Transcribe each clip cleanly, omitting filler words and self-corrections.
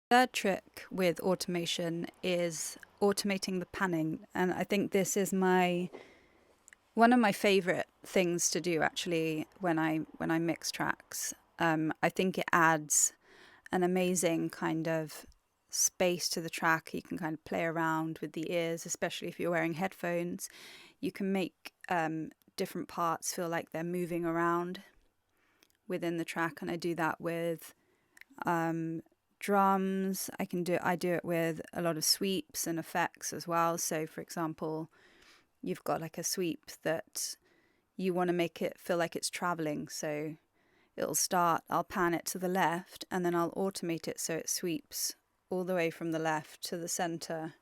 Third trick with automation is automating the panning, and I think this is one of my favorite things to do actually when I mix tracks. I think it adds an amazing kind of space to the track. You can kind of play around with the ears, especially if you're wearing headphones. You can make different parts feel like they're moving around within the track, and I do that with drums. I do it with a lot of sweeps and effects as well. So for example, you've got like a sweep that you want to make it feel like it's traveling. So I'll pan it to the left, and then I'll automate it so it sweeps all the way from the left to the center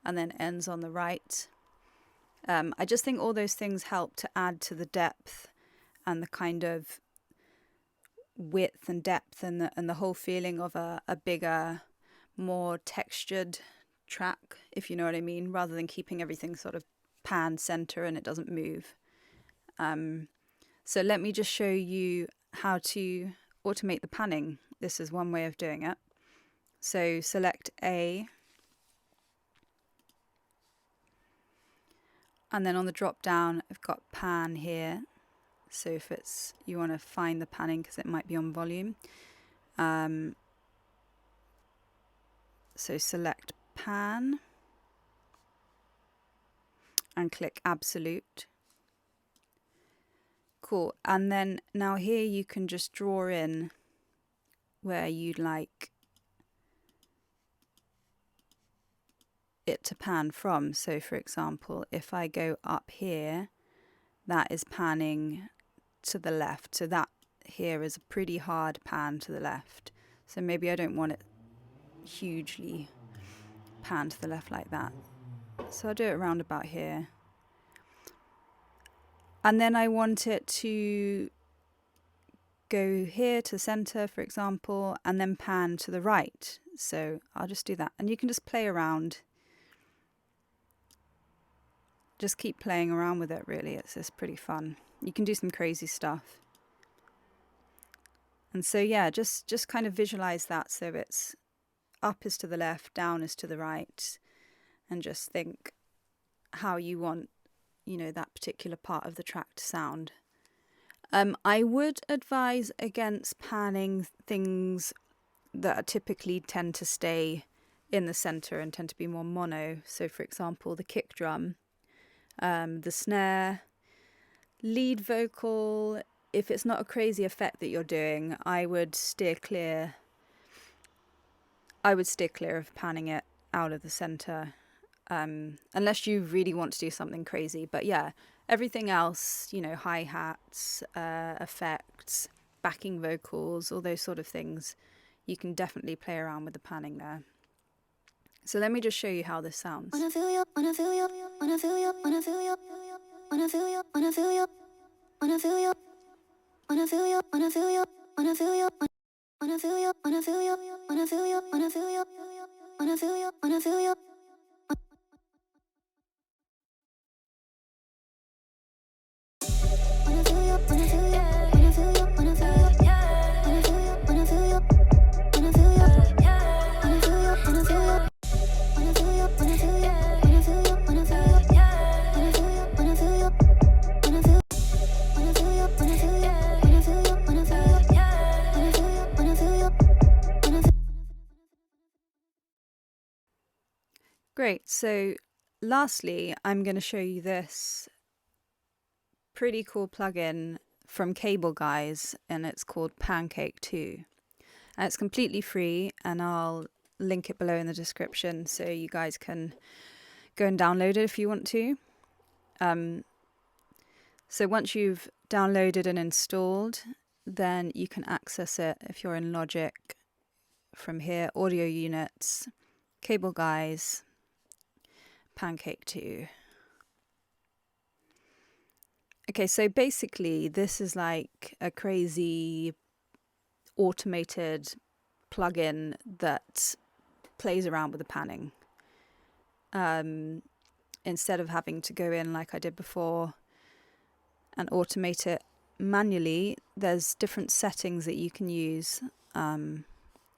and then ends on the right. I just think all those things help to add to the depth and the kind of width and depth and the whole feeling of a bigger, more textured track, if you know what I mean, rather than keeping everything sort of pan center and it doesn't move. So let me just show you how to automate the panning. This is one way of doing it. So select A, and then on the drop down I've got pan here. So if you want to find the panning because it might be on volume. So select pan and click absolute. Cool. And then now here you can just draw in where you'd like it to pan from. So for example, if I go up here, that is panning to the left. So that here is a pretty hard pan to the left. So maybe I don't want it hugely pan to the left like that. So I'll do it around about here. And then I want it to go here to center, for example, and then pan to the right. So I'll just do that. And you can just play around. Just keep playing around with it, really. It's just pretty fun. You can do some crazy stuff. And so, yeah, just kind of visualize that. So it's up is to the left, down is to the right. And just think how you want, that particular part of the track to sound. I would advise against panning things that typically tend to stay in the center and tend to be more mono. So, for example, the kick drum. The snare, lead vocal. If it's not a crazy effect that you're doing, I would steer clear of panning it out of the center, unless you really want to do something crazy. But yeah, everything else, hi-hats, effects, backing vocals, all those sort of things, you can definitely play around with the panning there. So let me just show you how this sounds. Wanna feel you, wanna feel you, wanna feel you, wanna feel you, wanna feel you, wanna feel you, wanna feel you, wanna feel you, wanna feel you, wanna feel you, wanna feel you, wanna feel you, wanna feel you, wanna feel you, wanna feel you, wanna feel you. Great. So lastly, I'm going to show you this pretty cool plugin from Cable Guys, and it's called Pancake 2. And it's completely free, and I'll link it below in the description so you guys can go and download it if you want to. So once you've downloaded and installed, then you can access it if you're in Logic from here, Audio Units, Cable Guys, Pancake 2. Okay, so basically this is like a crazy automated plugin that plays around with the panning. Instead of having to go in like I did before and automate it manually, there's different settings that you can use.